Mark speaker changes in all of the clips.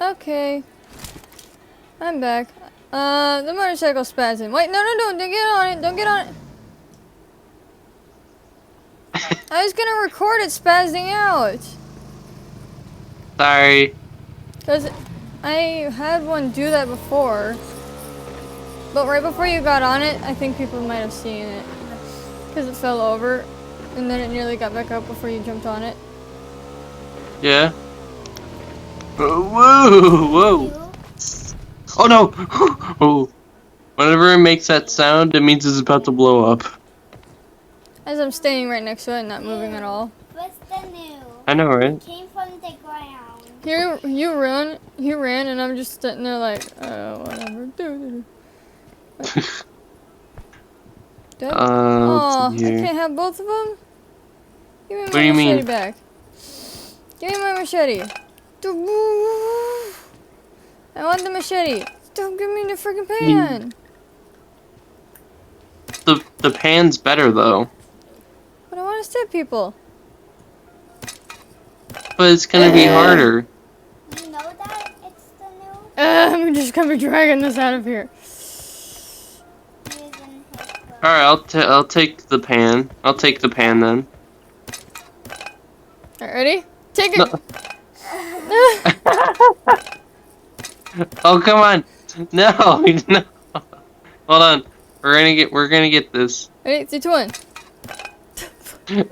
Speaker 1: Okay. I'm back. The motorcycle's spazzing. Wait, no, don't get on it. Don't get on it. I was gonna record it spazzing out.
Speaker 2: Sorry.
Speaker 1: Because I had one do that before. But right before you got on it, I think people might have seen it. Because it fell over. And then it nearly got back up before you jumped on it.
Speaker 2: Yeah. Whoa! Whoa! Oh no! Oh! Whenever it makes that sound, it means it's about to blow up.
Speaker 1: As I'm standing right next to it and not moving at all.
Speaker 3: What's the new?
Speaker 2: I know, right?
Speaker 3: It came from the ground.
Speaker 1: You ran, and I'm just sitting there like, whatever. Oh, I can't have both of them? Give me my machete back. Give me my machete. I want the machete. Don't give me the freaking pan.
Speaker 2: The pan's better though.
Speaker 1: But I want to stab people.
Speaker 2: But it's gonna be harder.
Speaker 3: You know that it's the new?
Speaker 1: I'm just gonna be dragging this out of here.
Speaker 2: Alright, I'll take the pan. I'll take the pan then.
Speaker 1: Alright, ready? Take it.
Speaker 2: No. Oh come on! No, no. Hold on. We're gonna get this.
Speaker 1: Ready? 3, 2, 1.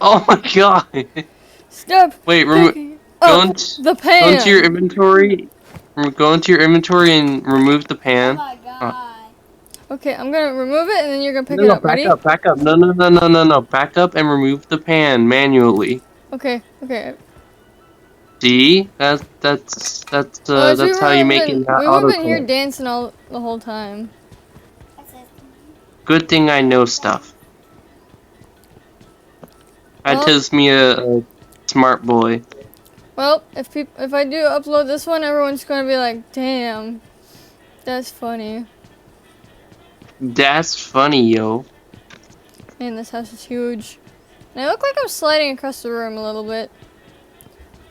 Speaker 2: Oh my god!
Speaker 1: Stop.
Speaker 2: Wait,
Speaker 1: go
Speaker 2: into your inventory. Go into your inventory and remove the pan.
Speaker 3: Oh my god.
Speaker 1: Okay, I'm gonna remove it and then you're gonna pick it up. Ready?
Speaker 2: Back up. No. Back up and remove the pan manually.
Speaker 1: Okay.
Speaker 2: See? That's how you make it not auto.
Speaker 1: We've been here dancing the whole time.
Speaker 2: Good thing I know stuff. That tells me a smart boy.
Speaker 1: Well, if I do upload this one, everyone's gonna be like, "Damn, that's funny."
Speaker 2: That's funny, yo.
Speaker 1: Man, this house is huge. And I look like I'm sliding across the room a little bit.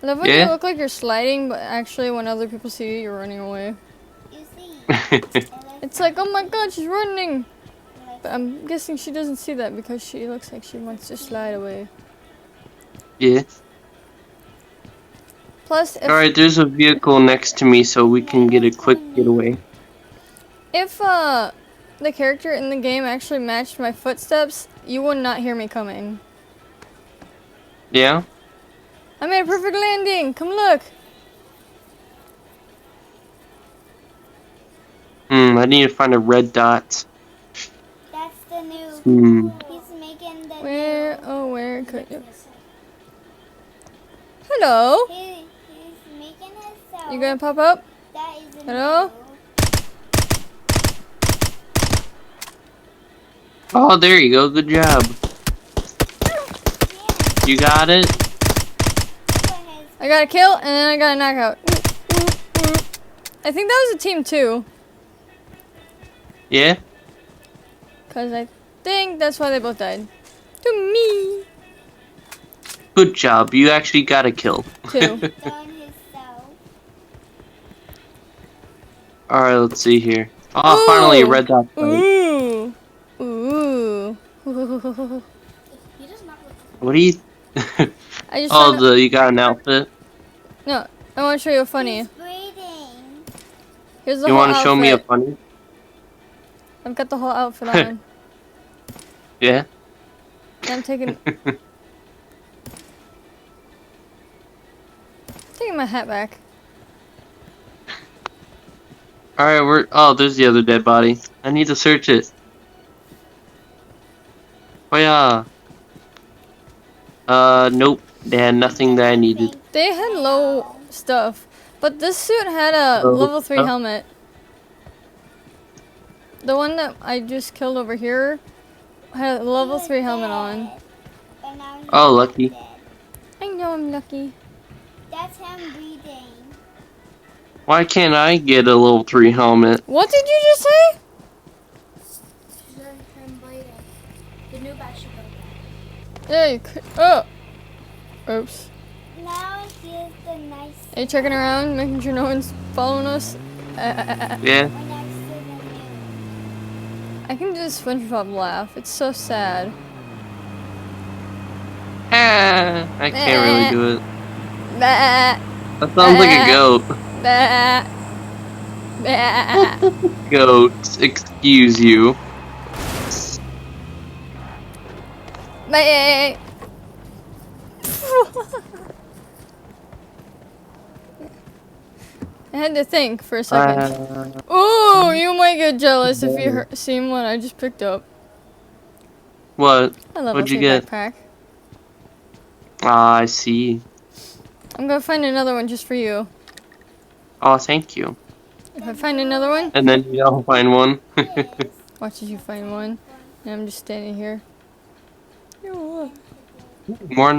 Speaker 1: I love when you look like you're sliding, but actually when other people see you, you're running away.
Speaker 3: You see?
Speaker 1: It's like, oh my god, she's running! But I'm guessing she doesn't see that because she looks like she wants to slide away.
Speaker 2: Yeah.
Speaker 1: Plus,
Speaker 2: alright, there's a vehicle next to me so we can get a quick getaway.
Speaker 1: If the character in the game actually matched my footsteps, you would not hear me coming.
Speaker 2: Yeah?
Speaker 1: I made a perfect landing! Come look!
Speaker 2: I need to find a red dot.
Speaker 3: That's the new. He's making the
Speaker 1: where could you? Hello?
Speaker 3: He's making himself.
Speaker 1: You gonna pop up?
Speaker 3: That is
Speaker 1: Hello?
Speaker 2: Oh, there you go. Good job. You got it?
Speaker 1: I got a kill, and then I got a knockout. I think that was a team 2.
Speaker 2: Yeah?
Speaker 1: Because I think that's why they both died. To me!
Speaker 2: Good job. You actually got a kill.
Speaker 1: 2.
Speaker 2: Alright, let's see here. Oh, finally a red dot fight.
Speaker 1: Ooh!
Speaker 2: What are you... you got an outfit?
Speaker 1: No, I want to show you a funny. Here's the
Speaker 2: you
Speaker 1: whole
Speaker 2: want to show me a funny?
Speaker 1: I've got the whole outfit on.
Speaker 2: Yeah?
Speaker 1: I'm taking my hat back.
Speaker 2: Alright, there's the other dead body. I need to search it. Oh yeah. Nope. They had nothing that I needed.
Speaker 1: They had low stuff, but this suit had a level 3 helmet. The one that I just killed over here had a level 3 helmet on.
Speaker 2: Oh, lucky.
Speaker 1: I know I'm lucky.
Speaker 3: That's him breathing.
Speaker 2: Why can't I get a level 3 helmet?
Speaker 1: What did you just say?
Speaker 3: The new batch should go.
Speaker 1: Yeah, you could. Oh. Oops.
Speaker 3: Now here's the nice.
Speaker 1: Are you checking around, making sure no one's following us?
Speaker 2: Yeah.
Speaker 3: We're next to the new.
Speaker 1: I can do the SpongeBob laugh. It's so sad.
Speaker 2: Ah, I can't really do it.
Speaker 1: Bah,
Speaker 2: That sounds like a goat.
Speaker 1: bah, bah.
Speaker 2: Goat, excuse you.
Speaker 1: Bah. I had to think for a second. Ooh, you might get jealous if you seen what I just picked up.
Speaker 2: What?
Speaker 1: I love
Speaker 2: What'd you
Speaker 1: a
Speaker 2: get?
Speaker 1: backpack.
Speaker 2: Ah, I see.
Speaker 1: I'm gonna find another one just for you.
Speaker 2: Oh, thank you.
Speaker 1: If I find another one,
Speaker 2: And then you'll find one.
Speaker 1: watch as you find one. And I'm just standing here. Ew.
Speaker 2: more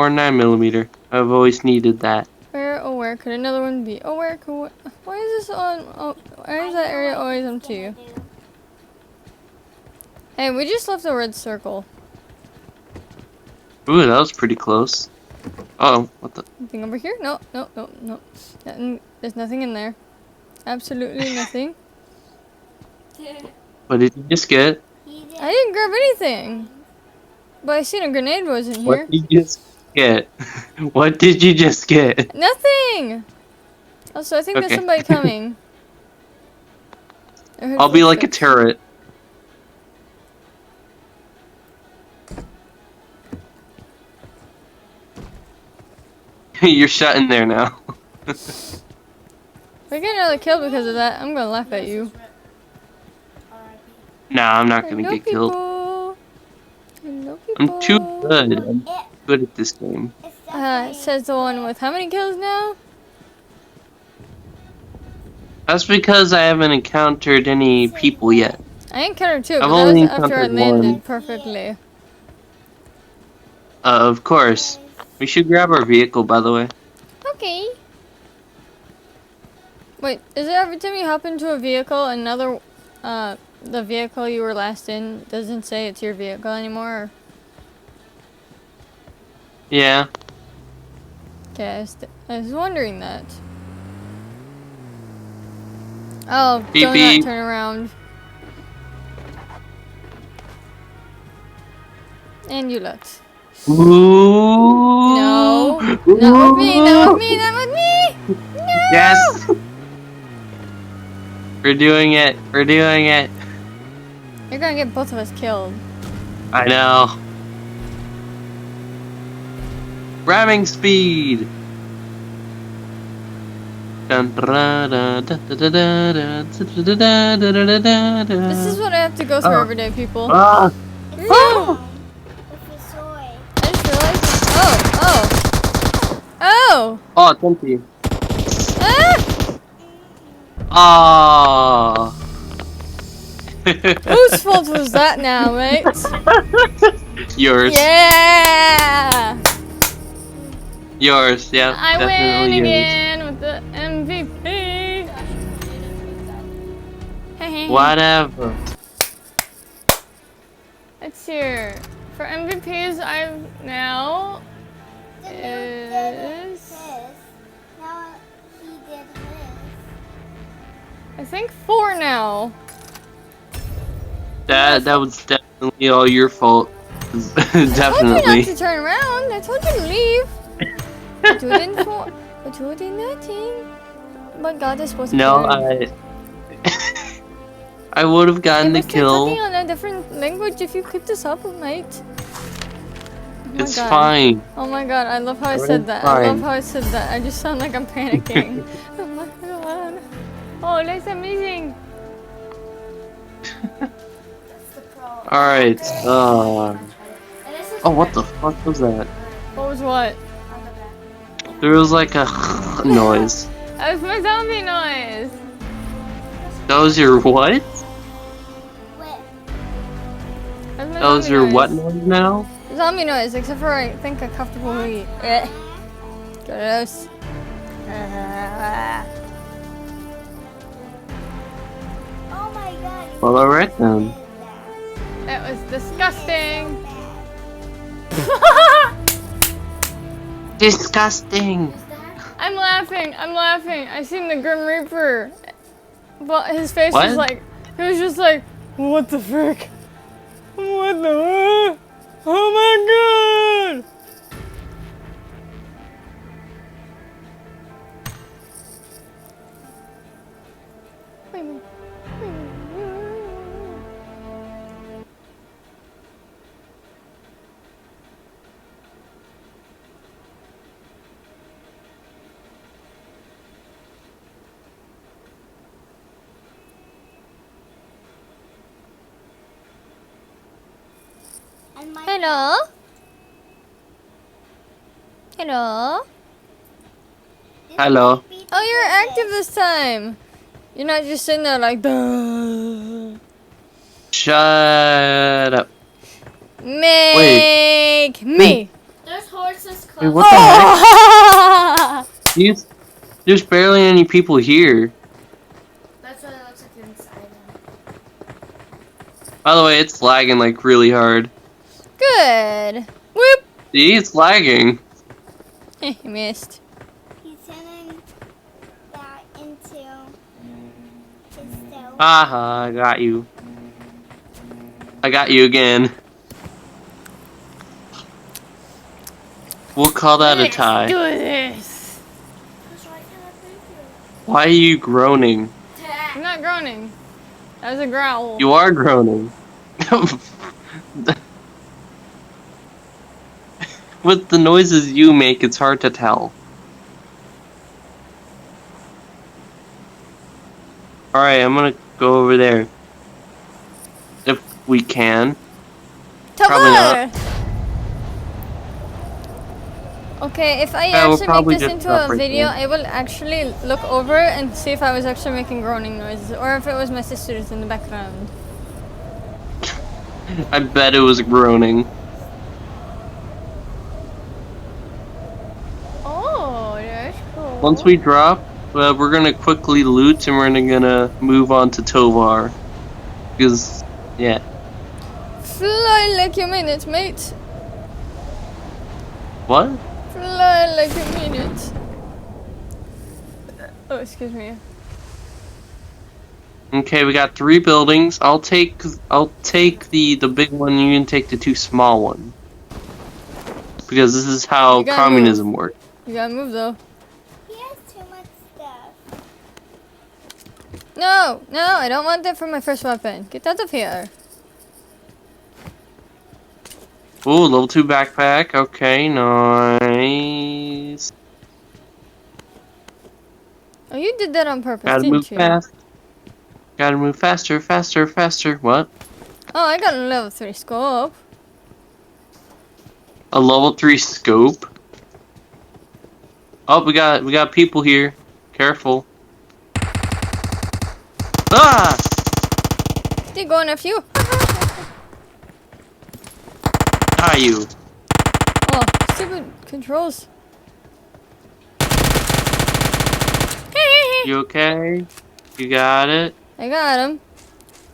Speaker 2: 9mm. I've always needed that.
Speaker 1: Where could another one be? Oh, where could... Why is this on... Oh, why is that area always empty? Hey, we just left a red circle.
Speaker 2: Ooh, that was pretty close. Oh, what the?
Speaker 1: Anything over here? No, no, no, no. There's nothing in there. Absolutely nothing.
Speaker 2: What did you just get?
Speaker 1: I didn't grab anything. But I seen a grenade was in here.
Speaker 2: What did you just get? What did you just get?
Speaker 1: Nothing! Also, I think there's
Speaker 2: Okay.
Speaker 1: somebody coming. I heard
Speaker 2: I'll be like a
Speaker 1: footsteps.
Speaker 2: turret. You're shut in there now.
Speaker 1: If I get another kill because of that, I'm gonna laugh at you.
Speaker 2: Nah, I'm not gonna
Speaker 1: Hello,
Speaker 2: get killed.
Speaker 1: people. Hello, people.
Speaker 2: I'm too good. I'm good at this game.
Speaker 1: Says the one with how many kills now?
Speaker 2: That's because I haven't encountered any people yet.
Speaker 1: I encountered two,
Speaker 2: I've
Speaker 1: but that was
Speaker 2: only
Speaker 1: after I
Speaker 2: encountered
Speaker 1: landed
Speaker 2: one.
Speaker 1: perfectly.
Speaker 2: Of course. We should grab our vehicle, by the way.
Speaker 1: Okay. Wait, is it every time you hop into a vehicle, another, the vehicle you were last in doesn't say it's your vehicle anymore? Or?
Speaker 2: Yeah.
Speaker 1: Okay, I was wondering that. Oh,
Speaker 2: Beep,
Speaker 1: do
Speaker 2: beep.
Speaker 1: not turn around. And you looked.
Speaker 2: Ooh.
Speaker 1: No. Not with me, not with me, not with me! No!
Speaker 2: Yes. We're doing it. We're doing it.
Speaker 1: You're gonna get both of us killed.
Speaker 2: I know. Ramming speed. This
Speaker 1: This is what I have to go through every day, people.
Speaker 2: Ah.
Speaker 1: No!
Speaker 3: With the soy.
Speaker 1: I just realized. Oh! Oh!
Speaker 2: Oh, it's empty.
Speaker 1: Ah!
Speaker 2: Ah.
Speaker 1: Whose fault was that now, mate?
Speaker 2: Yours.
Speaker 1: Yeah!
Speaker 2: Yours. Yeah.
Speaker 1: I win
Speaker 2: definitely yours.
Speaker 1: again with the MVP.
Speaker 2: Whatever.
Speaker 1: Let's hear. For MVPs, I've now is
Speaker 3: Now he did his.
Speaker 1: I think 4 now.
Speaker 2: That was definitely all your fault.
Speaker 1: I told you
Speaker 2: Definitely.
Speaker 1: not to turn around. I told you to leave. But you didn't. But you did nothing. But God is supposed to.
Speaker 2: No,
Speaker 1: kill you.
Speaker 2: I would have gotten the
Speaker 1: If I start talking
Speaker 2: kill.
Speaker 1: on a different language if you keep this up, mate. Oh my
Speaker 2: It's
Speaker 1: God.
Speaker 2: fine.
Speaker 1: Oh my God, I love how I
Speaker 2: Everything's
Speaker 1: said that. I love
Speaker 2: fine.
Speaker 1: how I said that. I just sound like I'm panicking. Oh my God. Oh, that's amazing.
Speaker 2: Alright. Oh, what the fuck was that?
Speaker 1: What was what?
Speaker 2: There was like a noise.
Speaker 1: That was my zombie noise.
Speaker 2: That was your what?
Speaker 1: That was my
Speaker 2: That was
Speaker 1: zombie
Speaker 2: your
Speaker 1: noise.
Speaker 2: what noise now?
Speaker 1: Zombie noise, except for I think a comfortable meat. Gross.
Speaker 3: Oh my God.
Speaker 2: Well, alright then.
Speaker 1: That was disgusting.
Speaker 2: Disgusting.
Speaker 3: Is that?
Speaker 1: I'm laughing. I'm laughing. I seen the Grim Reaper. But his face was
Speaker 2: What?
Speaker 1: like, he was just like, what the frick? What the? Oh my god! Wait a minute. Wait a minute.
Speaker 3: And my
Speaker 1: Hello? Hello?
Speaker 3: this
Speaker 2: Hello.
Speaker 3: might be
Speaker 1: Oh, you're
Speaker 3: the
Speaker 1: active this time. You're not just sitting there like, duh.
Speaker 2: Shut up.
Speaker 1: Make me.
Speaker 3: There's horses close.
Speaker 2: Wait, what the heck? There's barely any people here.
Speaker 3: That's what it looks like inside.
Speaker 2: By the way, it's lagging like really hard.
Speaker 1: Good. Whoop.
Speaker 2: See, it's lagging.
Speaker 1: You missed.
Speaker 3: He's turning that into his cell.
Speaker 2: Haha, I got you. I got you again. We'll call that a
Speaker 1: Let's
Speaker 2: tie.
Speaker 1: do this.
Speaker 2: Why are you groaning?
Speaker 1: I'm not groaning. That was a growl.
Speaker 2: You are groaning. With the noises you make, it's hard to tell. Alright, I'm gonna go over there. If we can. Probably not.
Speaker 1: Okay, if I
Speaker 2: Yeah, we'll
Speaker 1: actually make
Speaker 2: probably
Speaker 1: this
Speaker 2: just
Speaker 1: into
Speaker 2: stop
Speaker 1: a
Speaker 2: right
Speaker 1: video,
Speaker 2: there.
Speaker 1: I will actually look over and see if I was actually making groaning noises or if it was my sisters in the background.
Speaker 2: I bet it was groaning.
Speaker 1: Oh, that's cool.
Speaker 2: Once we drop, we're gonna quickly loot and we're gonna move on to Tovar. Because, yeah.
Speaker 1: Fly like you mean it, mate.
Speaker 2: What?
Speaker 1: Fly like you mean it. Oh, excuse me.
Speaker 2: Okay, we got 3 buildings. I'll take the big one, you can take the 2 small ones. Because this is how
Speaker 1: You gotta
Speaker 2: communism works.
Speaker 1: You gotta move though.
Speaker 3: He has too much stuff.
Speaker 1: No, no, I don't want that for my first weapon. Get out of here.
Speaker 2: Ooh, level 2 backpack. Okay, nice.
Speaker 1: Oh, you did that on purpose,
Speaker 2: Gotta
Speaker 1: didn't
Speaker 2: move
Speaker 1: you?
Speaker 2: fast. Gotta move faster, faster, faster. What?
Speaker 1: Oh, I got a level 3 scope.
Speaker 2: A level 3 scope. Oh, we got people here. Careful. Ah!
Speaker 1: They going after you.
Speaker 2: Ah, you.
Speaker 1: Oh, stupid controls.
Speaker 2: You okay? You got it?
Speaker 1: I got him.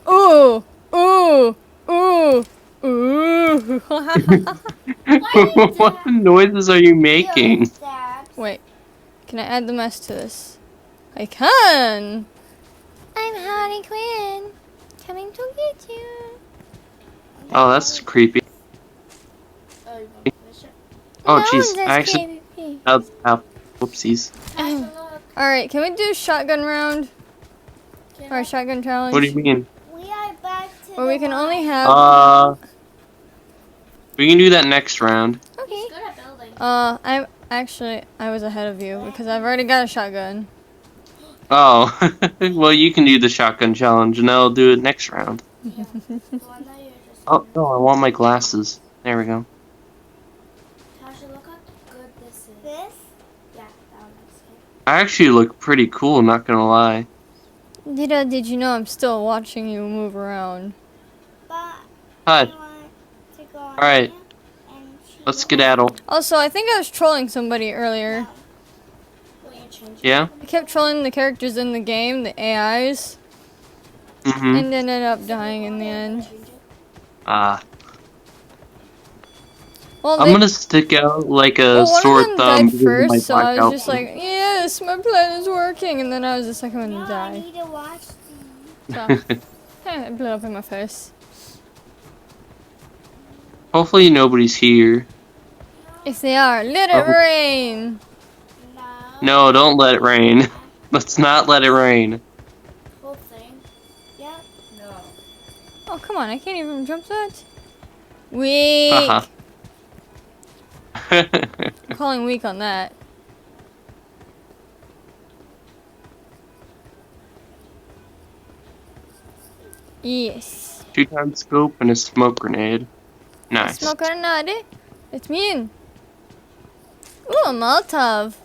Speaker 1: Ooh, ooh, ooh, ooh.
Speaker 2: What noises are you making?
Speaker 1: Wait, can I add the mess to this? I can. I'm Harley Quinn, coming to get you.
Speaker 2: Oh, that's creepy.
Speaker 3: Oh, you want to finish it?
Speaker 2: Oh,
Speaker 1: No,
Speaker 2: jeez.
Speaker 1: that's
Speaker 2: I actually.
Speaker 1: creepy.
Speaker 2: Whoopsies.
Speaker 1: All right, can we do shotgun round or shotgun challenge?
Speaker 2: What do you mean?
Speaker 3: We are back to
Speaker 1: Or we
Speaker 3: the
Speaker 1: can only
Speaker 3: line.
Speaker 1: have.
Speaker 2: We can do that next round.
Speaker 1: Okay.
Speaker 3: He's good at building.
Speaker 1: I was ahead of you because I've already got a shotgun.
Speaker 2: Oh, well, you can do the shotgun challenge, and I'll do it next round.
Speaker 3: The one that you're just
Speaker 2: Oh, no, I want my glasses. There we go.
Speaker 3: Tasha, look how good this is. This? Yeah, that one looks good.
Speaker 2: I actually look pretty cool, not gonna lie.
Speaker 1: Did you know I'm still watching you move around?
Speaker 3: But
Speaker 2: Hi.
Speaker 3: I want to go on
Speaker 2: Alright,
Speaker 3: here and she
Speaker 2: let's
Speaker 3: will-
Speaker 2: skedaddle.
Speaker 1: Also, I think I was trolling somebody earlier.
Speaker 3: Will you change it?
Speaker 2: Yeah?
Speaker 1: I kept trolling the characters in the game, the AIs,
Speaker 2: Mm-hmm.
Speaker 1: and ended up dying in the end.
Speaker 2: Ah.
Speaker 1: Well,
Speaker 2: I'm gonna stick out like a
Speaker 1: well, one
Speaker 2: sore
Speaker 1: of them
Speaker 2: thumb
Speaker 1: died
Speaker 2: because of my
Speaker 1: first, so I was
Speaker 2: blackout.
Speaker 1: just like, yes, my plan is working, and then I was the second one to
Speaker 3: No, I
Speaker 1: die.
Speaker 3: need to watch these.
Speaker 1: So, it blew up in my face.
Speaker 2: Hopefully nobody's here.
Speaker 1: If they are, let it
Speaker 2: Oh.
Speaker 1: rain!
Speaker 3: No.
Speaker 2: No, don't let it rain. Let's not let it rain.
Speaker 3: Whole thing. Yep. No.
Speaker 1: Oh, come on, I can't even jump that. Weak!
Speaker 2: Haha.
Speaker 1: I'm calling weak on that. Yes.
Speaker 2: 2-time scope and a smoke grenade. Nice.
Speaker 1: Smoke grenade. It's mean. Ooh, a Molotov.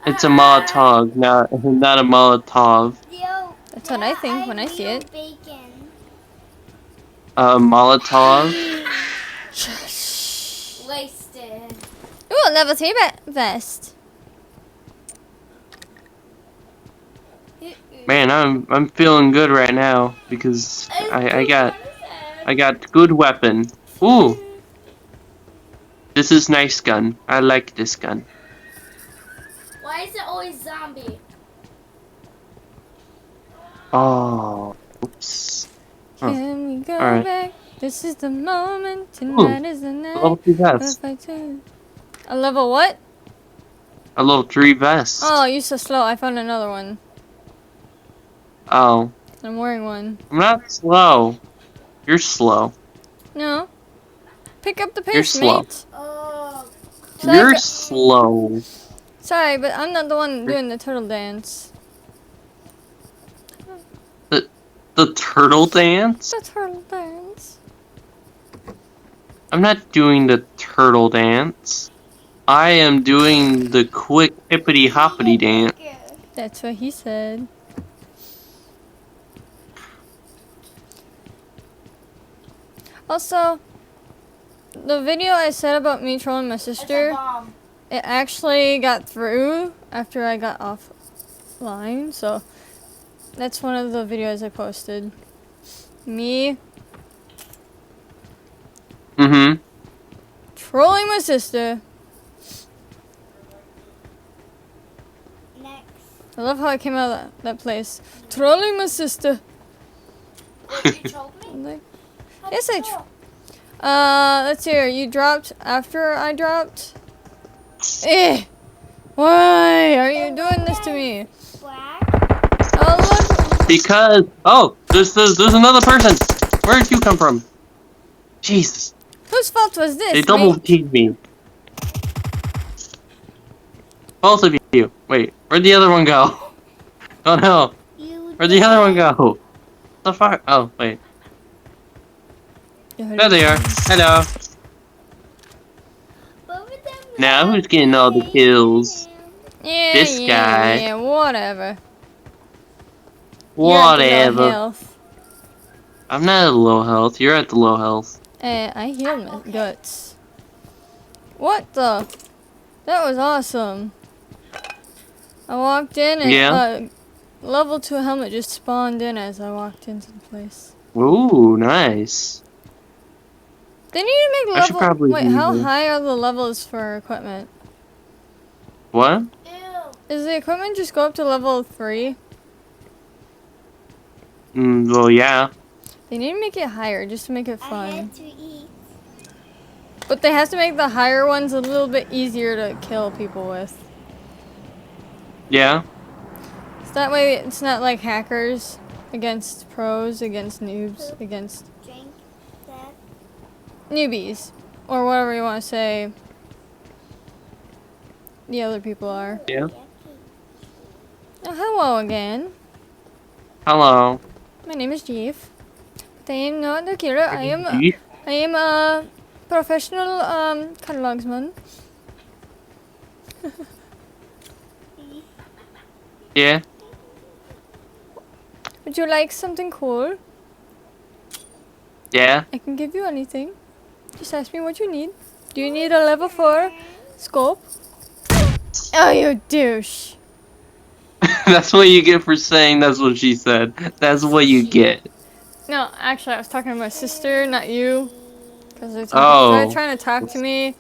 Speaker 2: It's a Molotov, not a Molotov.
Speaker 3: Yo,
Speaker 1: That's what I think when I see it.
Speaker 3: Bacon.
Speaker 2: A Molotov.
Speaker 3: Wasted.
Speaker 1: Ooh, a level 3 vest.
Speaker 2: Man, I'm feeling good right now because I got good weapon. Ooh, this is nice gun. I like this gun.
Speaker 3: Why is it always zombie?
Speaker 2: Oh, oops. Huh.
Speaker 1: Can we go
Speaker 2: Alright.
Speaker 1: back? This is the moment. Tonight is the
Speaker 2: Level
Speaker 1: night.
Speaker 2: 3 vest.
Speaker 1: A level what?
Speaker 2: A level 3 vest.
Speaker 1: Oh, you're so slow. I found another one.
Speaker 2: Oh,
Speaker 1: I'm wearing one.
Speaker 2: I'm not slow. You're slow.
Speaker 1: No. Pick up the
Speaker 2: You're
Speaker 1: pace,
Speaker 2: slow.
Speaker 1: mate.
Speaker 3: Oh.
Speaker 2: You're slow.
Speaker 1: Sorry, but I'm not the one doing the turtle dance.
Speaker 2: The turtle dance?
Speaker 1: The turtle dance.
Speaker 2: I'm not doing the turtle dance. I am doing the quick hippity hoppity dance.
Speaker 1: That's what he said. Also, the video I said about me trolling my
Speaker 3: It's a
Speaker 1: sister,
Speaker 3: bomb.
Speaker 1: it actually got through after I got offline, so that's one of the videos I posted. Me
Speaker 2: Mm-hmm.
Speaker 1: trolling my sister.
Speaker 3: Next.
Speaker 1: I love how I came out of that place. Trolling my sister.
Speaker 3: Wait, you told me?
Speaker 1: I'm like,
Speaker 3: How'd
Speaker 1: yes,
Speaker 3: you
Speaker 1: I
Speaker 3: know?
Speaker 1: let's hear. You dropped after I dropped? Eh! Why are you doing this to me?
Speaker 3: Black.
Speaker 1: Oh, look!
Speaker 2: Because there's another person. Where did you come from? Jesus.
Speaker 1: Whose fault was this,
Speaker 2: They double
Speaker 1: mate?
Speaker 2: teamed me. Both of you. Wait, where'd the other one go? Oh no. Where'd the other one go? The fuck? Oh, wait. There they are. Hello.
Speaker 3: Both of them
Speaker 2: Now
Speaker 3: love
Speaker 2: who's getting all the
Speaker 3: me.
Speaker 2: kills?
Speaker 1: Yeah,
Speaker 2: This guy.
Speaker 1: Yeah, whatever. You're at the low
Speaker 2: Whatever.
Speaker 1: health.
Speaker 2: I'm not at low health. You're at the low health.
Speaker 1: I healed my guts. What the? That was awesome. I walked in and
Speaker 2: Yeah?
Speaker 1: level 2 helmet just spawned in as I walked into the place.
Speaker 2: Ooh, nice.
Speaker 1: They need to make
Speaker 2: I should
Speaker 1: level.
Speaker 2: probably
Speaker 1: Wait,
Speaker 2: do
Speaker 1: how
Speaker 2: this.
Speaker 1: high are the levels for equipment?
Speaker 2: What?
Speaker 3: Ew.
Speaker 1: Does the equipment just go up to level 3?
Speaker 2: Well, yeah.
Speaker 1: They need to make it higher just to make it
Speaker 3: I
Speaker 1: fun.
Speaker 3: had to eat.
Speaker 1: But they have to make the higher ones a little bit easier to kill people with.
Speaker 2: Yeah?
Speaker 1: So that way it's not like hackers against pros, against noobs, against
Speaker 3: Drink that.
Speaker 1: newbies. Or whatever you want to say the other people are.
Speaker 2: Yeah.
Speaker 1: Oh, hello again.
Speaker 2: Hello.
Speaker 1: My name is Jeff. But I am not the killer. I am a professional catalogsman.
Speaker 2: Yeah?
Speaker 1: Would you like something cool?
Speaker 2: Yeah?
Speaker 1: I can give you anything. Just ask me what you need. Do you need a level 4 scope? Oh, you douche.
Speaker 2: That's what you get for saying that's what she said. That's what you get.
Speaker 1: No, actually, I was talking to my sister, not you. Because they're
Speaker 2: Oh.
Speaker 1: trying to talk to me.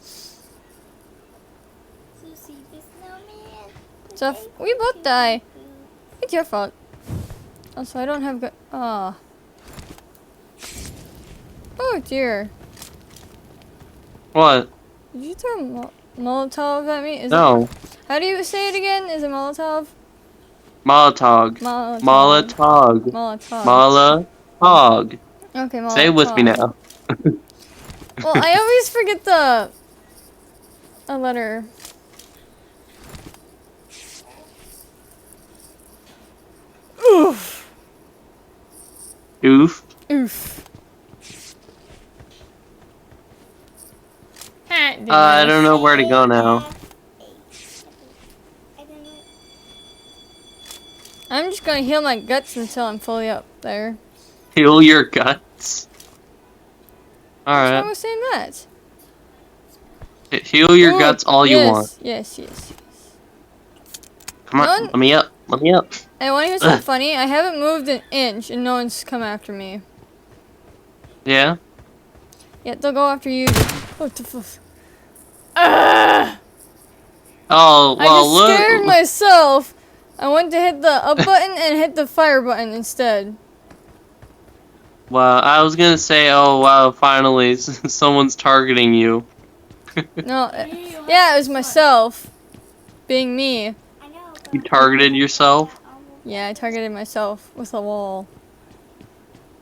Speaker 3: Susie the snowman.
Speaker 1: So if we both die, it's your fault. Also, I don't have good. Oh. Oh dear.
Speaker 2: What?
Speaker 1: Did you throw Molotov at me? Is
Speaker 2: No.
Speaker 1: it? How do you say it again? Is it Molotov?
Speaker 2: Molotov.
Speaker 1: Molotov.
Speaker 2: Molotov.
Speaker 1: Molotov.
Speaker 2: Molotov.
Speaker 1: Okay, Molotov.
Speaker 2: Say it with me now.
Speaker 1: Well, I always forget the a letter. Oof.
Speaker 2: Oof.
Speaker 1: Oof.
Speaker 2: I don't know where to go now.
Speaker 1: I'm just gonna heal my guts until I'm fully up there.
Speaker 2: Heal your guts.
Speaker 1: What's wrong
Speaker 2: Alright.
Speaker 1: with saying that?
Speaker 2: Heal your
Speaker 1: Ooh,
Speaker 2: guts all you want.
Speaker 1: Yes, yes.
Speaker 2: Come on,
Speaker 1: None-
Speaker 2: let me up. Let me up.
Speaker 1: I want to hear something funny. I haven't moved an inch and no one's come after me.
Speaker 2: Yeah?
Speaker 1: Yet they'll go after you. What the fuck? Ah!
Speaker 2: Oh,
Speaker 1: I
Speaker 2: well,
Speaker 1: just
Speaker 2: look.
Speaker 1: scared myself. I went to hit the up button and hit the fire button instead.
Speaker 2: Well, I was gonna say, oh, wow, finally, someone's targeting you.
Speaker 1: No, yeah, it was myself. Being me.
Speaker 2: You targeted yourself?
Speaker 1: Yeah, I targeted myself with a wall.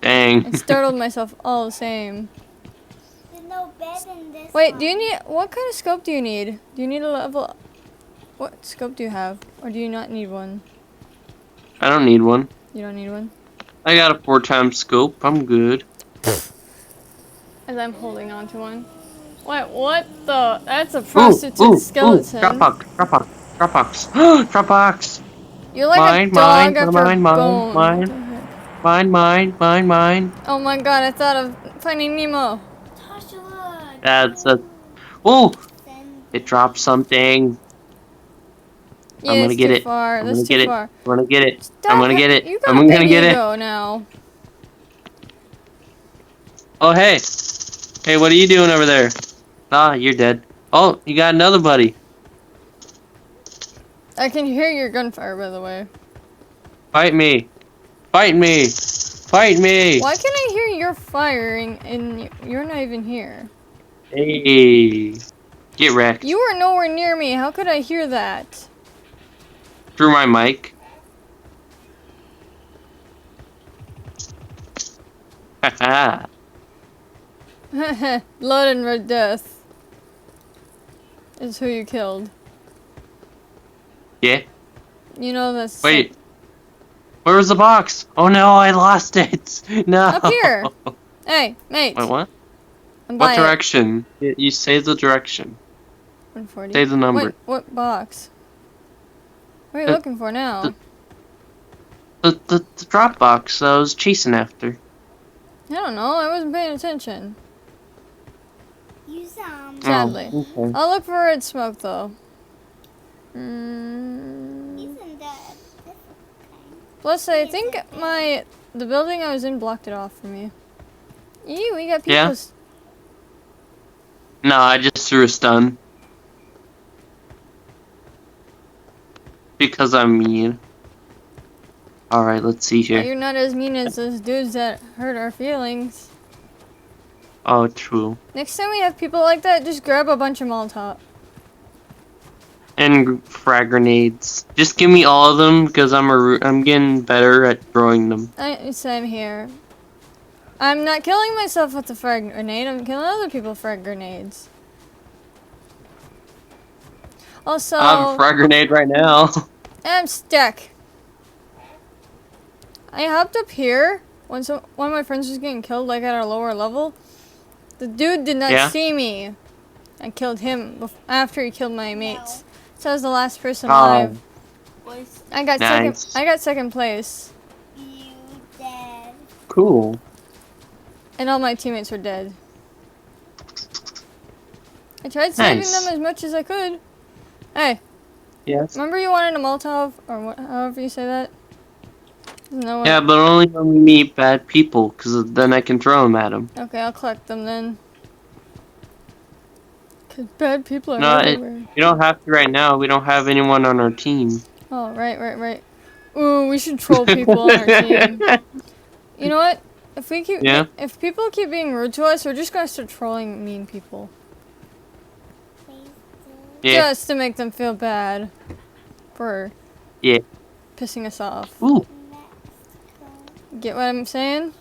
Speaker 2: Dang.
Speaker 1: And startled myself all the same.
Speaker 3: There's no bed in this
Speaker 1: Wait,
Speaker 3: one.
Speaker 1: do you need, what kind of scope do you need? Do you need a level, what scope do you have? Or do you not need one?
Speaker 2: I don't need one.
Speaker 1: You don't need one?
Speaker 2: I got a 4x scope. I'm good.
Speaker 1: As I'm holding on to one. What the? That's a prostitute skeleton.
Speaker 2: Dropbox, Dropbox, Dropbox. Dropbox.
Speaker 1: You're like
Speaker 2: Mine,
Speaker 1: a dog
Speaker 2: mine,
Speaker 1: after
Speaker 2: mine,
Speaker 1: a
Speaker 2: mine,
Speaker 1: bone.
Speaker 2: mine.
Speaker 1: What the heck?
Speaker 2: Mine.
Speaker 1: Oh my god, I thought of Finding Nemo.
Speaker 3: Tasha,
Speaker 2: That's a... Oh!
Speaker 3: Send
Speaker 2: It dropped something.
Speaker 1: Yeah,
Speaker 2: I'm gonna
Speaker 1: it's
Speaker 2: get
Speaker 1: too
Speaker 2: it.
Speaker 1: far.
Speaker 2: I'm
Speaker 1: That's
Speaker 2: gonna
Speaker 1: too
Speaker 2: get it.
Speaker 1: far.
Speaker 2: I'm gonna get it.
Speaker 1: Stop
Speaker 2: I'm gonna get it.
Speaker 1: You
Speaker 2: I'm
Speaker 1: got a
Speaker 2: gonna
Speaker 1: big
Speaker 2: get it.
Speaker 1: ego now.
Speaker 2: Oh, hey. Hey, what are you doing over there? Ah, you're dead. Oh, you got another buddy.
Speaker 1: I can hear your gunfire, by the way.
Speaker 2: Fight me. Fight me. Fight me.
Speaker 1: Why can I hear your firing and you're not even here?
Speaker 2: Hey. Get wrecked.
Speaker 1: You were nowhere near me. How could I hear that?
Speaker 2: Through my mic. Haha.
Speaker 1: Blood and Red Death is who you killed.
Speaker 2: Yeah.
Speaker 1: You know that's
Speaker 2: Wait. Where was the box? Oh no, I lost it. No.
Speaker 1: up here. Hey, mate.
Speaker 2: Wait, what?
Speaker 1: I'm
Speaker 2: What
Speaker 1: by it.
Speaker 2: direction? You say the direction.
Speaker 1: 140.
Speaker 2: Say the number.
Speaker 1: Wait, what box? What are you
Speaker 2: Uh,
Speaker 1: looking for now?
Speaker 2: The drop box I was chasing after.
Speaker 1: I don't know. I wasn't paying attention.
Speaker 3: you some.
Speaker 1: Sadly.
Speaker 2: Oh, okay.
Speaker 1: I'll look for red smoke though.
Speaker 3: Isn't that
Speaker 1: Plus, I think the building I was in blocked it off for me. Ew, we got people.
Speaker 2: Yeah? No, I just threw a stun. Because I'm mean. Alright, let's see
Speaker 1: Well,
Speaker 2: here.
Speaker 1: you're not as mean as those dudes that hurt our feelings.
Speaker 2: Oh, true.
Speaker 1: Next time we have people like that, just grab a bunch of Molotov.
Speaker 2: And frag grenades. Just give me all of them because I'm getting better at throwing them.
Speaker 1: Same here. I'm not killing myself with the frag grenade. I'm killing other people with frag grenades. Also,
Speaker 2: I have a frag grenade right now.
Speaker 1: I'm stuck. I hopped up here when one of my friends was getting killed, like at our lower level. The dude did not see me. I killed him after he killed my mates. So I was the last person alive. I got
Speaker 2: Nice.
Speaker 1: I got second place,
Speaker 3: you dead?
Speaker 2: Cool.
Speaker 1: and all my teammates were dead. I tried saving
Speaker 2: Nice.
Speaker 1: them as much as I could. Hey,
Speaker 2: Yes.
Speaker 1: remember you wanted a Molotov or however you say that? No one.
Speaker 2: Yeah, but only when we meet bad people, because then I can throw them at them.
Speaker 1: Okay, I'll collect them then. 'Cause bad people are
Speaker 2: No,
Speaker 1: everywhere.
Speaker 2: you don't have to right now. We don't have anyone on our team.
Speaker 1: Oh, right. Ooh, we should troll people on our team. You know what?
Speaker 2: Yeah?
Speaker 1: If people keep being rude to us, we're just gonna start trolling mean people.
Speaker 2: Yeah.
Speaker 1: Just to make them feel bad for
Speaker 2: Yeah.
Speaker 1: pissing us off.
Speaker 2: Ooh.
Speaker 1: Get what I'm saying?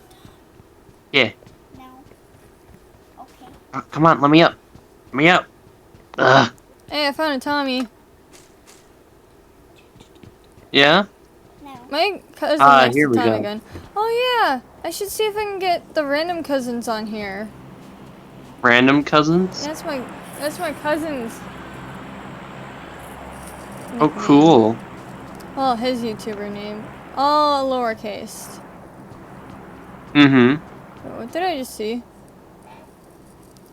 Speaker 2: Yeah.
Speaker 3: No. Okay.
Speaker 2: Come on, let me up. Let me up. Ugh.
Speaker 1: Hey, I found a Tommy.
Speaker 2: Yeah?
Speaker 3: No.
Speaker 1: My cousin likes
Speaker 2: here
Speaker 1: the
Speaker 2: we
Speaker 1: Tommy
Speaker 2: go.
Speaker 1: gun. Oh yeah, I should see if I can get the random cousins on here.
Speaker 2: Random cousins?
Speaker 1: That's my cousin's
Speaker 2: Oh,
Speaker 1: nickname.
Speaker 2: cool.
Speaker 1: Well, his YouTuber name. All lowercase.
Speaker 2: Mm-hmm.
Speaker 1: What did I just see?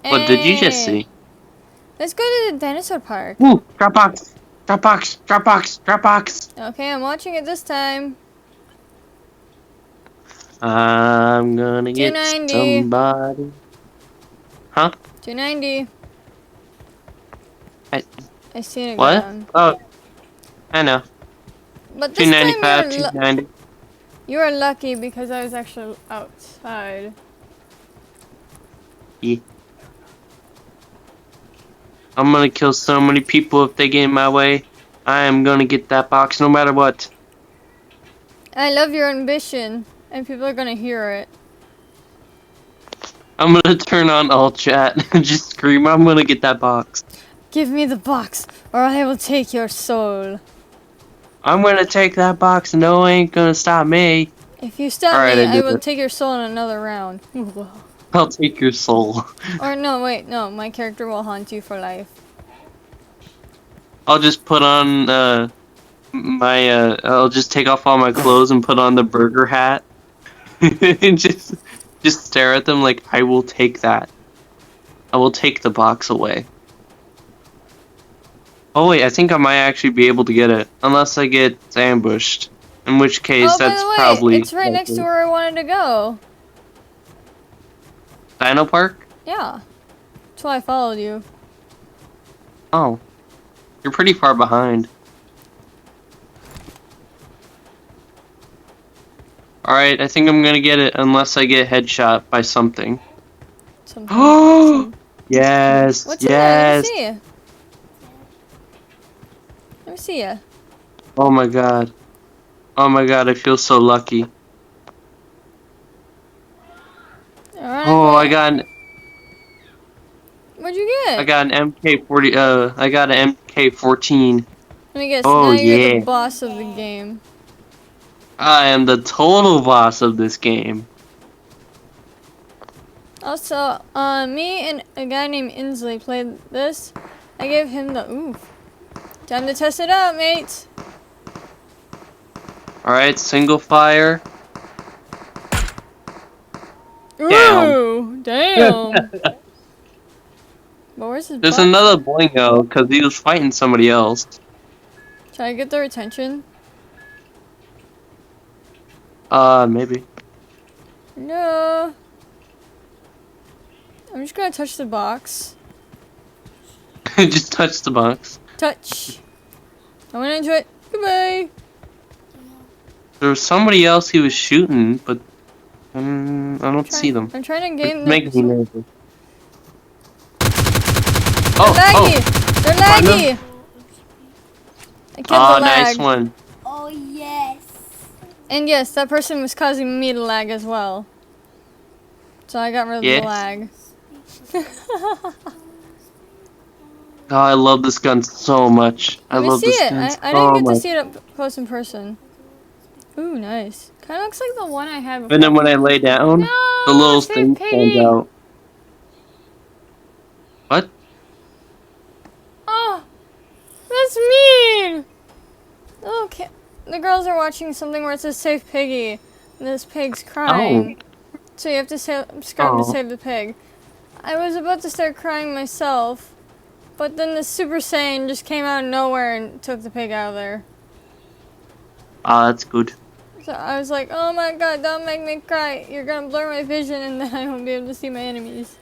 Speaker 2: What did you just
Speaker 1: Hey,
Speaker 2: see?
Speaker 1: let's go to the dinosaur park.
Speaker 2: Ooh, Dropbox. Dropbox. Dropbox. Dropbox.
Speaker 1: Okay, I'm watching it this time.
Speaker 2: I'm gonna get
Speaker 1: 290.
Speaker 2: somebody. Huh?
Speaker 1: 290. I seen it go
Speaker 2: What?
Speaker 1: down.
Speaker 2: Oh, I know.
Speaker 1: But this time
Speaker 2: 295, 290.
Speaker 1: you are lucky because I was actually outside.
Speaker 2: Yeah. I'm gonna kill so many people if they get in my way. I am gonna get that box no matter what.
Speaker 1: I love your ambition, and people are gonna hear it.
Speaker 2: I'm gonna turn on all chat and just scream, I'm gonna get that box.
Speaker 1: Give me the box, or I will take your soul.
Speaker 2: I'm gonna take that box, no ain't gonna stop me.
Speaker 1: If you stop
Speaker 2: Alright,
Speaker 1: me,
Speaker 2: I
Speaker 1: I
Speaker 2: did
Speaker 1: will
Speaker 2: it.
Speaker 1: take your soul in another round.
Speaker 2: I'll take your soul.
Speaker 1: Or no, wait, no, my character will haunt you for life.
Speaker 2: I'll just put on, I'll just take off all my clothes and put on the burger hat. And just stare at them like, I will take that. I will take the box away. Oh wait, I think I might actually be able to get it. Unless I get ambushed. In which case,
Speaker 1: Oh, by
Speaker 2: that's
Speaker 1: the way,
Speaker 2: probably...
Speaker 1: it's right next to where I wanted to go.
Speaker 2: Dino Park?
Speaker 1: Yeah. That's why I followed you.
Speaker 2: Oh. You're pretty far behind. Alright, I think I'm gonna get it unless I get headshot by something.
Speaker 1: Something.
Speaker 2: Oh! Yes!
Speaker 1: What's in there? Let me
Speaker 2: yes!
Speaker 1: see ya. Let me see ya.
Speaker 2: Oh my god. Oh my god, I feel so lucky.
Speaker 1: Alright,
Speaker 2: Oh, I got an
Speaker 1: What'd you get?
Speaker 2: I got an MK40 I got an MK14.
Speaker 1: Let me guess.
Speaker 2: Oh
Speaker 1: Now you're the
Speaker 2: yeah.
Speaker 1: boss of the game.
Speaker 2: I am the total boss of this game.
Speaker 1: Also, me and a guy named Inslee played this. I gave him the oof. Time to test it out, mates.
Speaker 2: Alright, single fire.
Speaker 1: Ooh, damn. But where's his
Speaker 2: There's
Speaker 1: box?
Speaker 2: another Boingo because he was fighting somebody else.
Speaker 1: Should I get their attention?
Speaker 2: Maybe.
Speaker 1: No. I'm just gonna touch the box.
Speaker 2: Just touch the box.
Speaker 1: Touch. I went into it. Goodbye.
Speaker 2: There was somebody else he was shooting, but I don't see them.
Speaker 1: I'm trying to gain
Speaker 2: It's making me nervous.
Speaker 1: They're
Speaker 2: Oh,
Speaker 1: laggy.
Speaker 2: oh,
Speaker 1: They're
Speaker 2: find them?
Speaker 1: laggy. I killed the lag.
Speaker 2: Nice one.
Speaker 3: Oh, yes.
Speaker 1: And yes, that person was causing me to lag as well. So I got rid of
Speaker 2: Yes.
Speaker 1: the lag.
Speaker 2: Oh, I love this gun so much. I
Speaker 1: Let me
Speaker 2: love
Speaker 1: see
Speaker 2: this
Speaker 1: it.
Speaker 2: gun
Speaker 1: I
Speaker 2: so
Speaker 1: didn't get to
Speaker 2: much.
Speaker 1: see it up close in person. Ooh, nice. Kind of looks like the one I had before.
Speaker 2: And then when I lay down,
Speaker 1: No,
Speaker 2: the little
Speaker 1: fake
Speaker 2: thing stands
Speaker 1: pig.
Speaker 2: out. What?
Speaker 1: Oh, that's mean. Okay, the girls are watching something where it says "Save Piggy," and this pig's crying. So you have to subscribe to
Speaker 2: Oh.
Speaker 1: save the pig. I was about to start crying myself, but then the Super Saiyan just came out of nowhere and took the pig out of there.
Speaker 2: Ah, that's good.
Speaker 1: So I was like, oh my god, don't make me cry. You're gonna blur my vision and then I won't be able to see my enemies.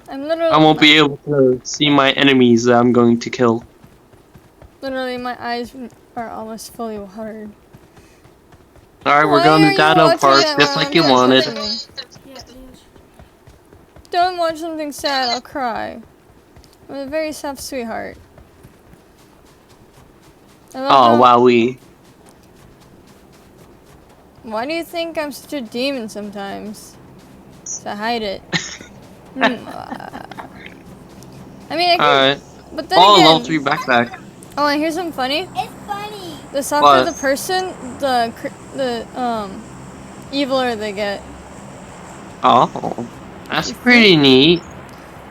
Speaker 1: I'm literally.
Speaker 2: I won't be able to see my enemies that I'm going to kill.
Speaker 1: Literally, my eyes are almost fully watered.
Speaker 2: Alright, we're
Speaker 1: Why
Speaker 2: going to
Speaker 1: are you
Speaker 2: Dino
Speaker 1: watching
Speaker 2: Park
Speaker 1: that
Speaker 2: just
Speaker 1: while
Speaker 2: like
Speaker 1: I'm
Speaker 2: you wanted.
Speaker 1: filming?
Speaker 3: Yeah, please.
Speaker 1: Don't watch something sad, I'll cry. I'm a very soft sweetheart. I love
Speaker 2: Oh,
Speaker 1: how-
Speaker 2: wowee.
Speaker 1: Why do you think I'm such a demon sometimes? So I hide it. I mean, I can,
Speaker 2: Alright.
Speaker 1: but then
Speaker 2: Oh,
Speaker 1: again.
Speaker 2: level 3 backpack.
Speaker 1: Oh, and here's something funny.
Speaker 3: It's funny.
Speaker 1: The softer
Speaker 2: What?
Speaker 1: the person, the eviler they get.
Speaker 2: Oh, that's pretty neat.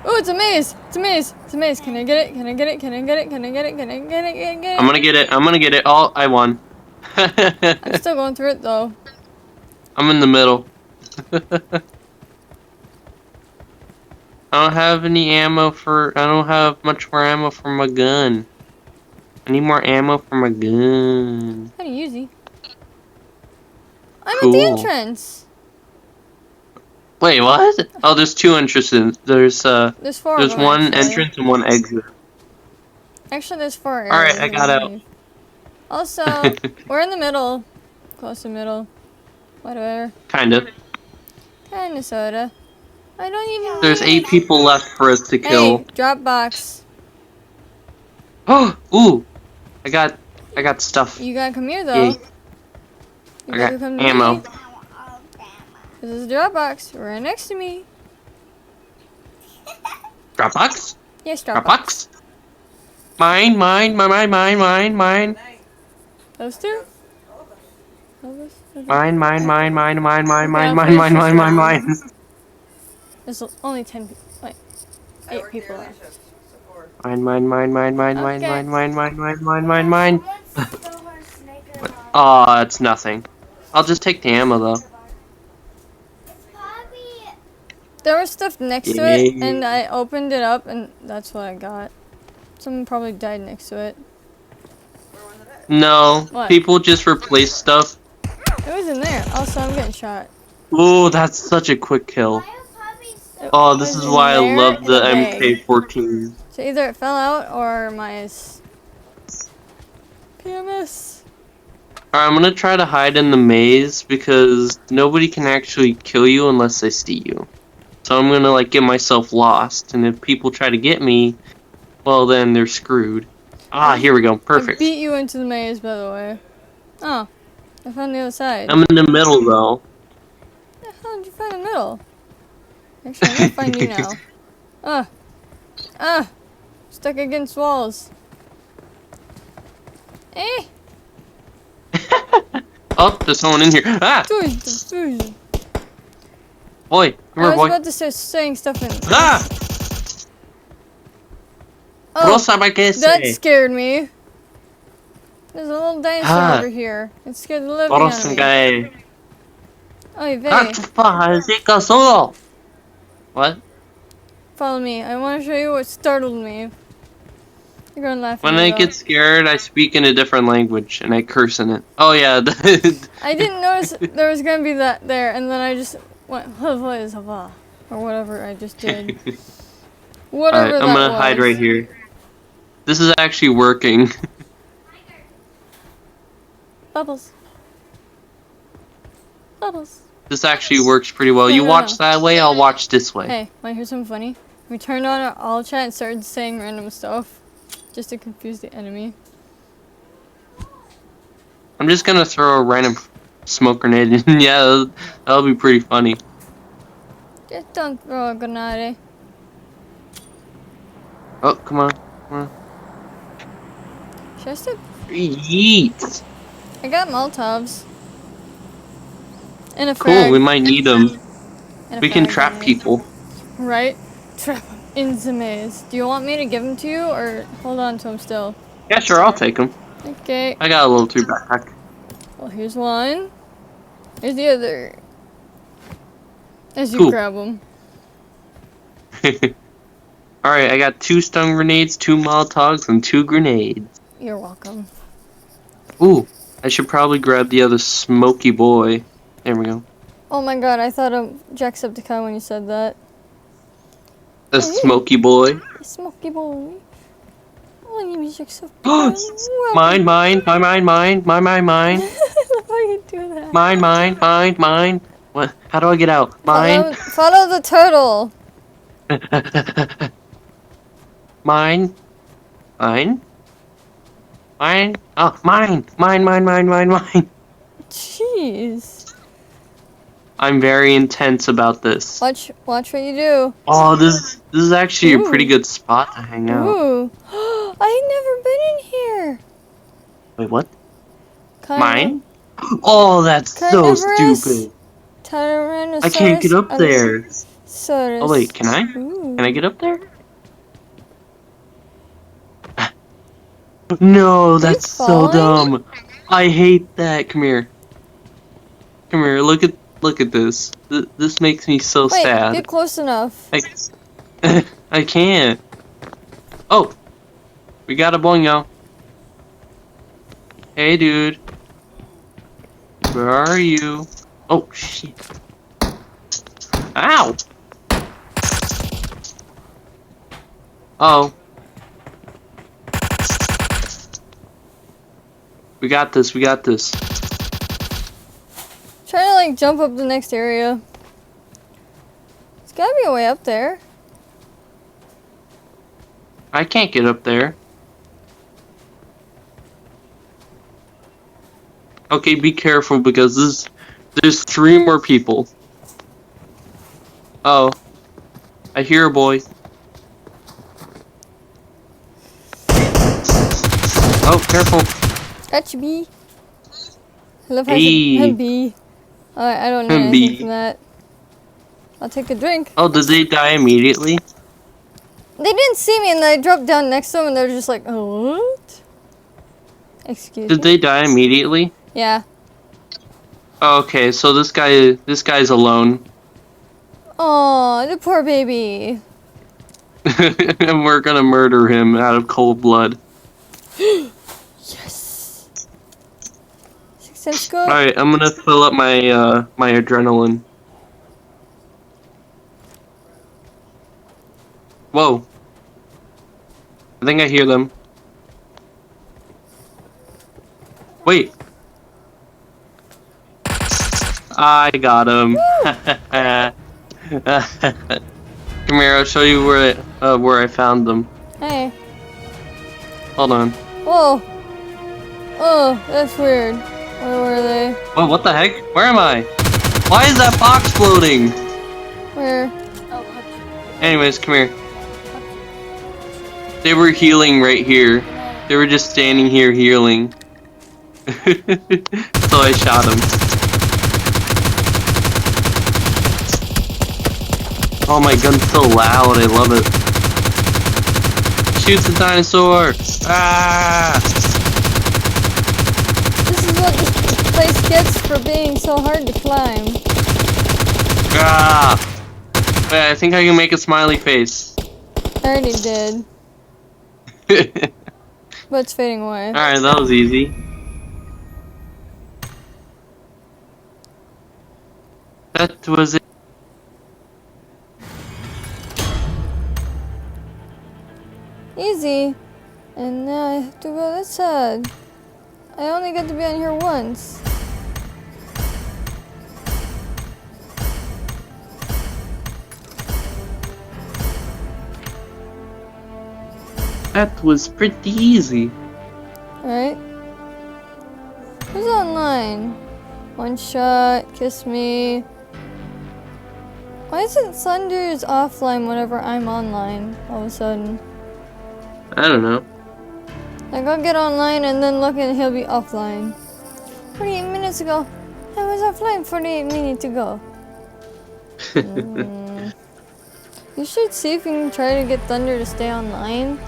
Speaker 1: Oh, it's a maze! It's a maze! It's a maze! Can I get it? Can I get it? Can I get it? Can I get it? Can I get it? Can I get
Speaker 2: I'm
Speaker 1: it?
Speaker 2: gonna get it. I'm gonna get it. Oh, I won.
Speaker 1: I'm still going through it though.
Speaker 2: I'm in the middle. I don't have any ammo for. I don't have much more ammo for my gun. I need more ammo for my gun.
Speaker 1: Pretty easy. I'm at the
Speaker 2: Cool.
Speaker 1: entrance.
Speaker 2: Wait, what? Oh, there's 2 entrances. There's
Speaker 1: There's 4 of them,
Speaker 2: one
Speaker 1: actually.
Speaker 2: entrance and 1 exit.
Speaker 1: Actually, there's 4 areas.
Speaker 2: Alright, I got out.
Speaker 1: underneath. Also, we're in the middle. Close to middle. Whatever.
Speaker 2: Kind of.
Speaker 1: Kinda sorta. I don't even.
Speaker 2: There's 8 people left for us to kill.
Speaker 1: Hey, drop box.
Speaker 2: Oh, ooh! I got stuff.
Speaker 1: You gotta come here though.
Speaker 2: Yay.
Speaker 1: You
Speaker 2: I
Speaker 1: gotta
Speaker 2: got
Speaker 1: come to
Speaker 2: ammo.
Speaker 1: me. This is a drop box right next to me.
Speaker 2: Dropbox?
Speaker 1: Yes, drop box.
Speaker 2: Dropbox? Mine.
Speaker 1: Those 2? Those?
Speaker 2: Mine.
Speaker 1: There's only 10 people. Wait, 8 people left.
Speaker 2: Mine.
Speaker 1: Okay.
Speaker 2: Mine. Aw, it's nothing. I'll just take the ammo though.
Speaker 1: There was stuff next to
Speaker 2: Yay.
Speaker 1: it, and I opened it up, and that's what I got. Someone probably died next to it.
Speaker 2: No,
Speaker 1: What?
Speaker 2: people just replace stuff.
Speaker 1: It was in there. Also, I'm getting shot.
Speaker 2: Ooh, that's such a quick kill.
Speaker 1: It
Speaker 2: Oh, this
Speaker 1: was
Speaker 2: is
Speaker 1: in
Speaker 2: why I
Speaker 1: there
Speaker 2: love
Speaker 1: in
Speaker 2: the
Speaker 1: a bag.
Speaker 2: MK14.
Speaker 1: So either it fell out or my PMS.
Speaker 2: Alright, I'm gonna try to hide in the maze because nobody can actually kill you unless they see you. So I'm gonna like get myself lost, and if people try to get me, well then they're screwed. Ah, here we go,
Speaker 1: I
Speaker 2: perfect.
Speaker 1: beat you into the maze, by the way. Oh, I found the other side.
Speaker 2: I'm in the middle though.
Speaker 1: How did you find the middle? Actually, I'm gonna find you now. Stuck against walls. Eh.
Speaker 2: Oh, there's someone in here. Ah! Boy, come
Speaker 1: I
Speaker 2: here,
Speaker 1: was
Speaker 2: boy.
Speaker 1: about to start saying stuff in.
Speaker 2: Ah!
Speaker 1: Oh,
Speaker 2: Rosa
Speaker 1: that
Speaker 2: Marquese.
Speaker 1: scared me. There's a little dinosaur
Speaker 2: Ah.
Speaker 1: over here. It scared the living out of me.
Speaker 2: Rosa
Speaker 1: Oy vey.
Speaker 2: What?
Speaker 1: Follow me. I want to show you what startled me. You're gonna laugh at
Speaker 2: When
Speaker 1: me,
Speaker 2: I
Speaker 1: though.
Speaker 2: get scared, I speak in a different language and I curse in it. Oh yeah.
Speaker 1: I didn't notice there was gonna be that there, and then I just went or whatever I just did. Whatever
Speaker 2: Alright,
Speaker 1: that
Speaker 2: I'm gonna
Speaker 1: was.
Speaker 2: hide right here. This is actually working.
Speaker 1: Bubbles. Bubbles.
Speaker 2: This actually works pretty well.
Speaker 1: No,
Speaker 2: You
Speaker 1: no,
Speaker 2: watch
Speaker 1: no.
Speaker 2: that way, I'll watch this way.
Speaker 1: Hey, wanna hear something funny? We turned on our all chat and started saying random stuff just to confuse the enemy.
Speaker 2: I'm just gonna throw a random smoke grenade in. Yeah, that'll be pretty funny.
Speaker 1: Just don't throw a grenade.
Speaker 2: Oh, come on.
Speaker 1: Should I still?
Speaker 2: Yeet.
Speaker 1: I got Molotovs. And a
Speaker 2: Cool,
Speaker 1: frag.
Speaker 2: we might need them.
Speaker 1: And a
Speaker 2: We can
Speaker 1: frag
Speaker 2: trap
Speaker 1: grenade.
Speaker 2: people.
Speaker 1: Right? Trap them in the maze. Do you want me to give them to you or hold on to them still?
Speaker 2: Yeah, sure, I'll take them.
Speaker 1: Okay.
Speaker 2: I got a little 2 backpack.
Speaker 1: Well, here's one. Here's the other. As you
Speaker 2: Cool.
Speaker 1: grab them.
Speaker 2: Alright, I got 2 stun grenades, 2 Molotovs, and 2 grenades.
Speaker 1: You're welcome.
Speaker 2: Ooh, I should probably grab the other smoky boy. There we go.
Speaker 1: Oh my god, I thought of Jacksepticeye when you said that.
Speaker 2: A smoky boy.
Speaker 1: Smoky boy. Oh, you music so fun.
Speaker 2: Mine. Love
Speaker 1: how you do that.
Speaker 2: Mine. What? How do I get out? Mine.
Speaker 1: Follow the turtle.
Speaker 2: Mine. Oh, mine.
Speaker 1: Jeez.
Speaker 2: I'm very intense about this.
Speaker 1: Watch what you do.
Speaker 2: Oh, this is actually a pretty good spot to hang out.
Speaker 1: Ooh. I've never been in here.
Speaker 2: Wait, what?
Speaker 1: Kind
Speaker 2: Mine? Oh, that's so stupid. I can't get up there. Oh wait, can I?
Speaker 1: Ooh.
Speaker 2: Can I get up there? No, that's so dumb. I hate that. Come here. Look at this. This makes me so sad.
Speaker 1: Get close enough.
Speaker 2: I can't. Oh, we got a boingo. Hey, dude. Where are you? Oh shit. Ow. Oh. We got this.
Speaker 1: Trying to like jump up the next area. There's gotta be a way up there.
Speaker 2: I can't get up there. Okay, be careful because there's 3 more people. Oh. I hear a boy. Oh, careful.
Speaker 1: Gotcha, bee. I love how you bee. I don't know anything from that. I'll take a drink.
Speaker 2: Oh, did they die immediately?
Speaker 1: They didn't see me and I dropped down next to them and they're just like, oh, what? Excuse me?
Speaker 2: Did they die immediately?
Speaker 1: Yeah.
Speaker 2: Oh, okay, so this guy's alone.
Speaker 1: Aw, the poor baby.
Speaker 2: And we're gonna murder him out of cold blood.
Speaker 1: Yes. 6 cents go.
Speaker 2: Alright, I'm gonna fill up my my adrenaline. Whoa. I think I hear them. Wait. I got him. Come here, I'll show you where I found them.
Speaker 1: Hey.
Speaker 2: Hold on.
Speaker 1: Whoa. Oh, that's weird. Where were they?
Speaker 2: Whoa, what the heck? Where am I? Why is that box floating?
Speaker 1: Where?
Speaker 2: Anyways, come here. They were healing right here. They were just standing here healing. So I shot him. Oh, my gun's so loud, I love it. Shoots the dinosaur! Ah!
Speaker 1: This is what this place gets for being so hard to climb.
Speaker 2: Ah! Wait, I think I can make a smiley face.
Speaker 1: I already did. But it's fading away.
Speaker 2: Alright, that was easy. That was it.
Speaker 1: Easy. And now I have to go this side. I only get to be on here once.
Speaker 2: That was pretty easy.
Speaker 1: Alright. Who's online? One shot, kiss me. Why isn't Thunder's offline whenever I'm online all of a sudden?
Speaker 2: I don't know.
Speaker 1: Like I'll get online and then look and he'll be offline. 48 minutes ago. I was offline 48 minutes ago. You should see if you can try to get Thunder to stay online.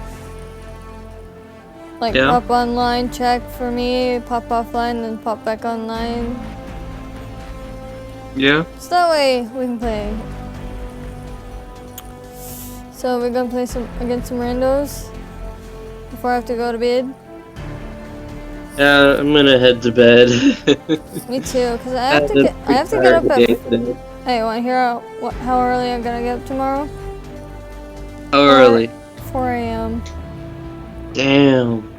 Speaker 1: Like pop online, check for me, pop offline, then pop back online.
Speaker 2: Yeah.
Speaker 1: So that way we can play. So we're gonna play against some randos before I have to go to bed.
Speaker 2: I'm gonna head to bed.
Speaker 1: Me too, cause I have to get up at. Hey, wanna hear how early I'm gonna get up tomorrow?
Speaker 2: How early?
Speaker 1: 4 a.m.
Speaker 2: Damn.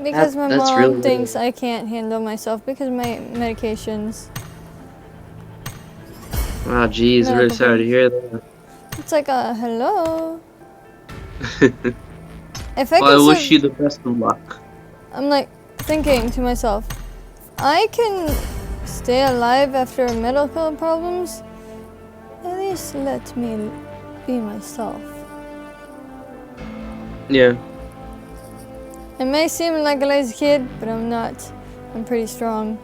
Speaker 1: Because my
Speaker 2: That's
Speaker 1: mom
Speaker 2: really
Speaker 1: thinks
Speaker 2: late.
Speaker 1: I can't handle myself because of my medications.
Speaker 2: Wow, geez, really
Speaker 1: Medical
Speaker 2: sorry to
Speaker 1: bills.
Speaker 2: hear that.
Speaker 1: It's like a hello. If I
Speaker 2: Well, I
Speaker 1: could
Speaker 2: wish
Speaker 1: survive,
Speaker 2: you the best of luck.
Speaker 1: I'm like thinking to myself, I can stay alive after medical problems. At least let me be myself.
Speaker 2: Yeah.
Speaker 1: I may seem like a lazy kid, but I'm not. I'm pretty strong.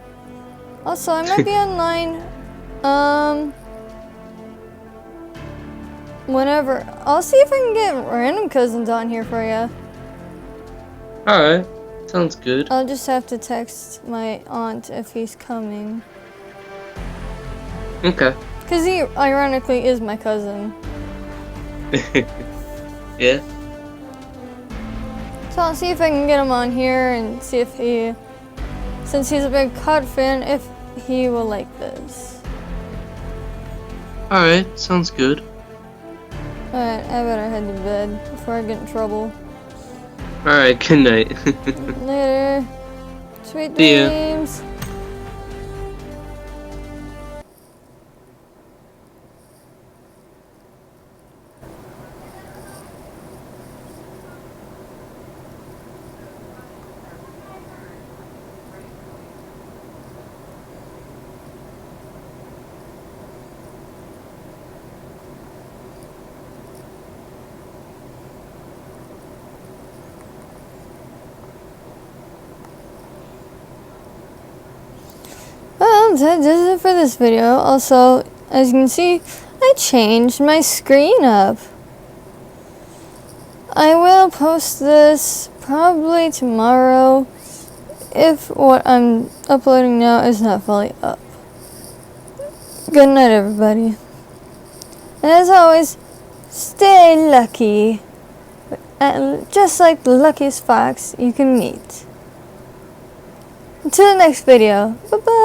Speaker 1: Also, I might be online. Whenever. I'll see if I can get random cousins on here for you.
Speaker 2: Alright. Sounds good.
Speaker 1: I'll just have to text my aunt if he's coming.
Speaker 2: Okay.
Speaker 1: Because he, ironically, is my cousin.
Speaker 2: Yeah.
Speaker 1: So I'll see if I can get him on here and see if he, since he's a big COD fan, if he will like this.
Speaker 2: Alright, sounds good.
Speaker 1: Alright, I better head to bed before I get in trouble.
Speaker 2: Alright, good night.
Speaker 1: Later. Sweet
Speaker 2: See ya.
Speaker 1: dreams. Well, that does it for this video. Also, as you can see, I changed my screen up. I will post this probably tomorrow if what I'm uploading now is not fully up. Good night, everybody. And as always, stay lucky. Just like the luckiest fox you can meet. Until the next video. Bye-bye.